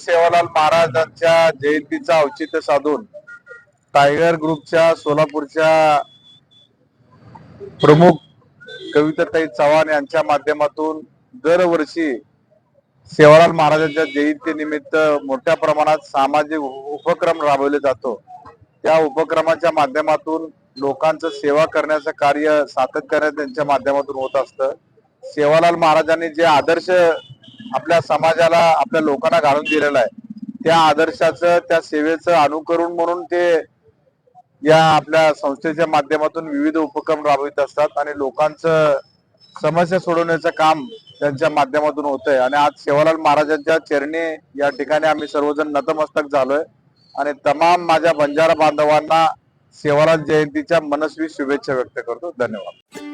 सेवालाल महाराजांच्या जयंतीचं औचित्य साधून टायगर ग्रुपच्या सोलापूरच्या प्रमुख कविताताई चव्हाण यांच्या माध्यमातून दरवर्षी सेवालाल महाराजांच्या जयंतीनिमित्त मोठ्या प्रमाणात सामाजिक उपक्रम राबवले जातो। त्या उपक्रमाच्या माध्यमातून लोकांचं सेवा करण्याचं कार्य सातत्याने त्यांच्या माध्यमातून होत असतं। सेवालाल महाराजांनी जे आदर्श आपल्या समाजाला आपल्या लोकांना घालून दिलेला आहे त्या आदर्शाचं त्या सेवेचं अनुकरण म्हणून ते या आपल्या संस्थेच्या माध्यमातून विविध उपक्रम राबवित असतात आणि लोकांचं समस्या सोडवण्याचं काम त्यांच्या माध्यमातून होतंय। आणि आज सेवालाल महाराजांच्या चरणी या ठिकाणी आम्ही सर्वजण नतमस्तक झालोय आणि तमाम माझ्या बंजारा बांधवांना सेवालाल जयंतीच्या मनस्वी शुभेच्छा व्यक्त करतो। धन्यवाद।